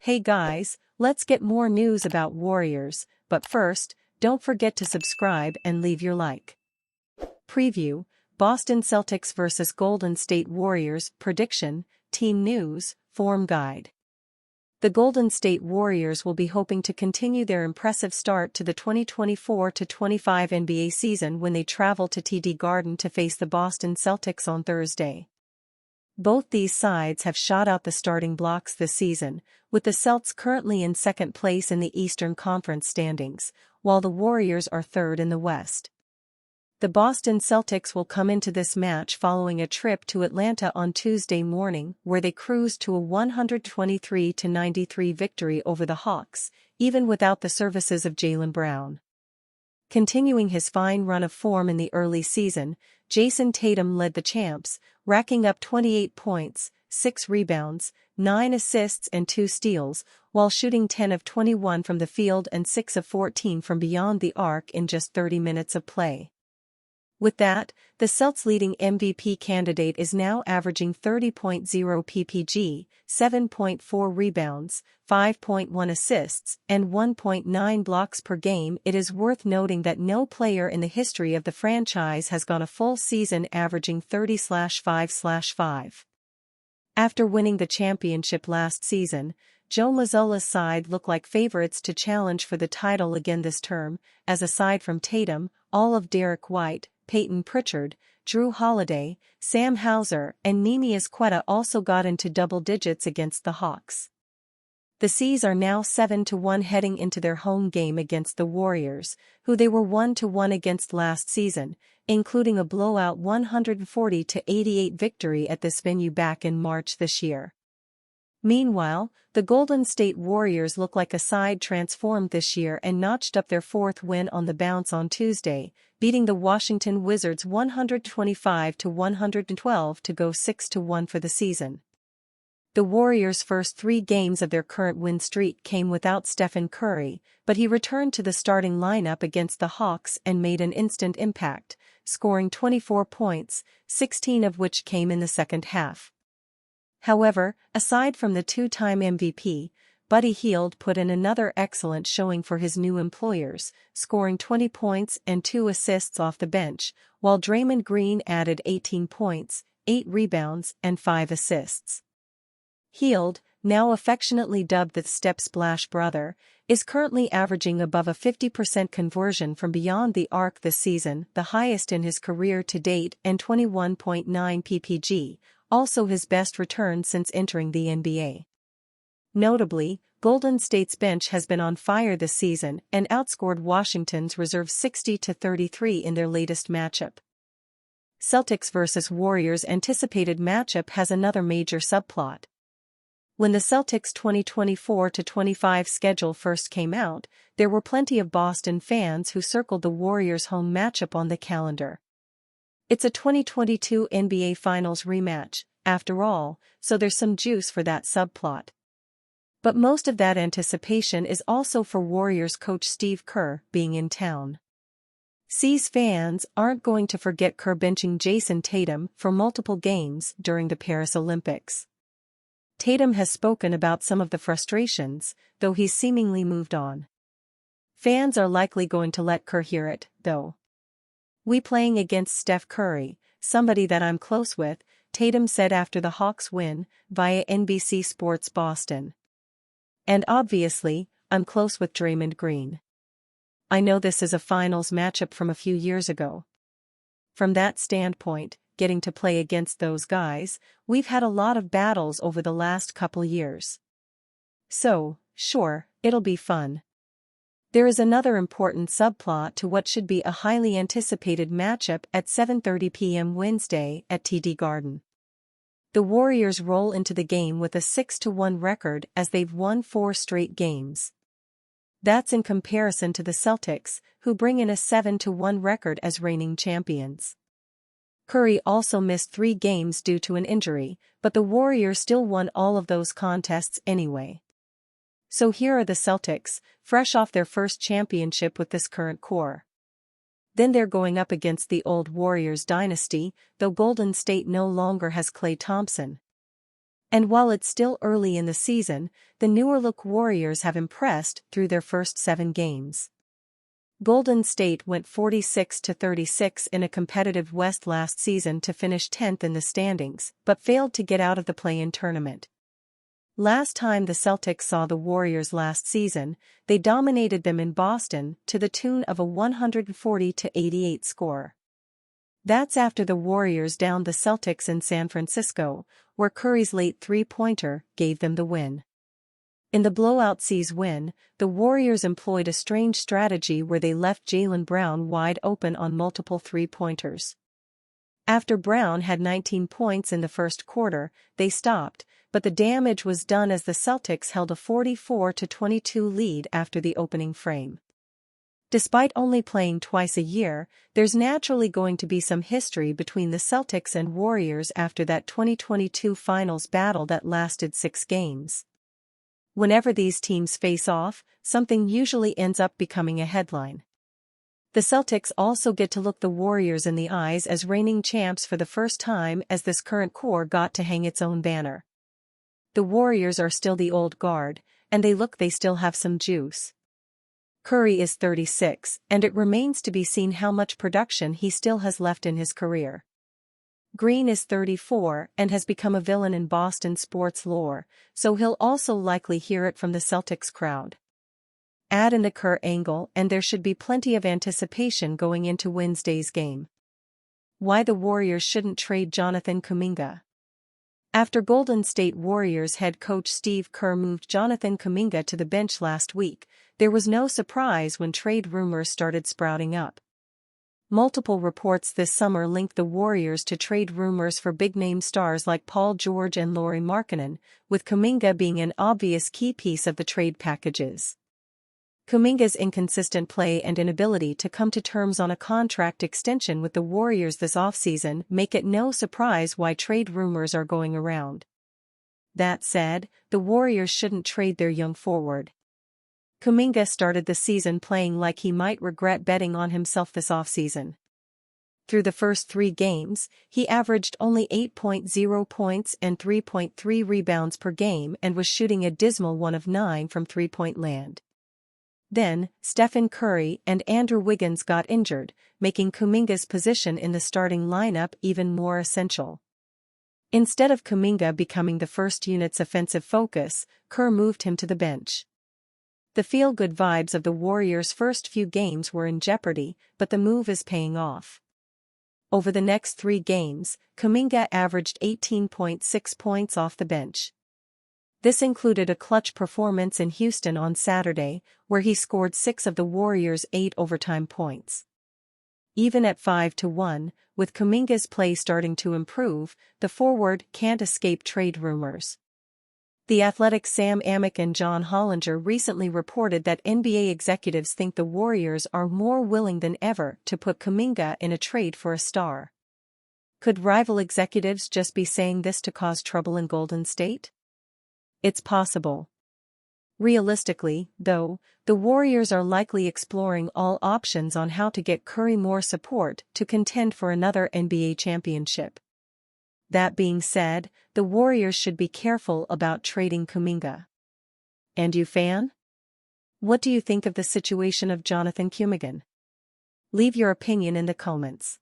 Hey guys, let's get more news about Warriors, but first, don't forget to subscribe and leave your like. Preview, Boston Celtics vs Golden State Warriors, prediction, team news, form guide. The Golden State Warriors will be hoping to continue their impressive start to the 2024-25 NBA season when they travel to TD Garden to face the Boston Celtics on Thursday. Both these sides have shot out the starting blocks this season, with the Celts currently in second place in the Eastern Conference standings, while the Warriors are third in the West. The Boston Celtics will come into this match following a trip to Atlanta on Tuesday morning where they cruised to a 123-93 victory over the Hawks, even without the services of Jaylen Brown. Continuing his fine run of form in the early season, Jason Tatum led the champs, racking up 28 points, 6 rebounds, 9 assists and 2 steals, while shooting 10 of 21 from the field and 6 of 14 from beyond the arc in just 30 minutes of play. With that, the Celts' leading MVP candidate is now averaging 30.0 ppg, 7.4 rebounds, 5.1 assists, and 1.9 blocks per game. It is worth noting that no player in the history of the franchise has gone a full season averaging 30/5/5. After winning the championship last season, Joe Mazzulla's side look like favorites to challenge for the title again this term, as aside from Tatum, all of Derek White, Peyton Pritchard, Drew Holiday, Sam Hauser, and Neemias Queta also got into double digits against the Hawks. The C's are now 7-1 heading into their home game against the Warriors, who they were 1-1 against last season, including a blowout 140-88 victory at this venue back in March this year. Meanwhile, the Golden State Warriors look like a side transformed this year and notched up their fourth win on the bounce on Tuesday, beating the Washington Wizards 125-112 to go 6-1 for the season. The Warriors' first 3 games of their current win streak came without Stephen Curry, but he returned to the starting lineup against the Hawks and made an instant impact, scoring 24 points, 16 of which came in the second half. However, aside from the two-time MVP, Buddy Hield put in another excellent showing for his new employers, scoring 20 points and 2 assists off the bench, while Draymond Green added 18 points, 8 rebounds, and 5 assists. Hield, now affectionately dubbed the Step Splash Brother, is currently averaging above a 50% conversion from beyond the arc this season, the highest in his career to date, and 21.9 ppg, also his best return since entering the NBA. Notably, Golden State's bench has been on fire this season and outscored Washington's reserve 60-33 in their latest matchup. Celtics vs Warriors anticipated matchup has another major subplot. When the Celtics' 2024-25 schedule first came out, there were plenty of Boston fans who circled the Warriors' home matchup on the calendar. It's a 2022 NBA Finals rematch, after all, so there's some juice for that subplot. But most of that anticipation is also for Warriors coach Steve Kerr being in town. C's fans aren't going to forget Kerr benching Jason Tatum for multiple games during the Paris Olympics. Tatum has spoken about some of the frustrations, though he's seemingly moved on. Fans are likely going to let Kerr hear it, though. "We playing against Steph Curry, somebody that I'm close with," Tatum said after the Hawks win, via NBC Sports Boston. "And obviously, I'm close with Draymond Green. I know this is a finals matchup from a few years ago. From that standpoint, getting to play against those guys, we've had a lot of battles over the last couple years. So, sure, it'll be fun." There is another important subplot to what should be a highly anticipated matchup at 7:30 p.m. Wednesday at TD Garden. The Warriors roll into the game with a 6-1 record as they've won 4 straight games. That's in comparison to the Celtics, who bring in a 7-1 record as reigning champions. Curry also missed 3 games due to an injury, but the Warriors still won all of those contests anyway. So here are the Celtics, fresh off their first championship with this current core. Then they're going up against the old Warriors dynasty, though Golden State no longer has Klay Thompson. And while it's still early in the season, the newer-look Warriors have impressed through their first 7 games. Golden State went 46-36 in a competitive West last season to finish 10th in the standings, but failed to get out of the play-in tournament. Last time the Celtics saw the Warriors last season, they dominated them in Boston to the tune of a 140-88 score. That's after the Warriors downed the Celtics in San Francisco, where Curry's late three-pointer gave them the win. In the blowout-series win, the Warriors employed a strange strategy where they left Jaylen Brown wide open on multiple three-pointers. After Brown had 19 points in the first quarter, they stopped, but the damage was done as the Celtics held a 44-22 lead after the opening frame. Despite only playing twice a year, there's naturally going to be some history between the Celtics and Warriors after that 2022 finals battle that lasted 6 games. Whenever these teams face off, something usually ends up becoming a headline. The Celtics also get to look the Warriors in the eyes as reigning champs for the first time, as this current core got to hang its own banner. The Warriors are still the old guard, and they still have some juice. Curry is 36, and it remains to be seen how much production he still has left in his career. Green is 34 and has become a villain in Boston sports lore, so he'll also likely hear it from the Celtics crowd. Add in the Kerr angle and there should be plenty of anticipation going into Wednesday's game. Why the Warriors shouldn't trade Jonathan Kuminga. After Golden State Warriors head coach Steve Kerr moved Jonathan Kuminga to the bench last week, there was no surprise when trade rumors started sprouting up. Multiple reports this summer linked the Warriors to trade rumors for big-name stars like Paul George and Lauri Markkanen, with Kuminga being an obvious key piece of the trade packages. Kuminga's inconsistent play and inability to come to terms on a contract extension with the Warriors this offseason make it no surprise why trade rumors are going around. That said, the Warriors shouldn't trade their young forward. Kuminga started the season playing like he might regret betting on himself this offseason. Through the first 3 games, he averaged only 8.0 points and 3.3 rebounds per game and was shooting a dismal 1 of 9 from three-point land. Then, Stephen Curry and Andrew Wiggins got injured, making Kuminga's position in the starting lineup even more essential. Instead of Kuminga becoming the first unit's offensive focus, Kerr moved him to the bench. The feel-good vibes of the Warriors' first few games were in jeopardy, but the move is paying off. Over the next 3 games, Kuminga averaged 18.6 points off the bench. This included a clutch performance in Houston on Saturday, where he scored 6 of the Warriors' 8 overtime points. Even at 5-1, with Kuminga's play starting to improve, the forward can't escape trade rumors. The Athletic's Sam Amick and John Hollinger recently reported that NBA executives think the Warriors are more willing than ever to put Kuminga in a trade for a star. Could rival executives just be saying this to cause trouble in Golden State? It's possible. Realistically, though, the Warriors are likely exploring all options on how to get Curry more support to contend for another NBA championship. That being said, the Warriors should be careful about trading Kuminga. And you, fan? What do you think of the situation of Jonathan Kuminga? Leave your opinion in the comments.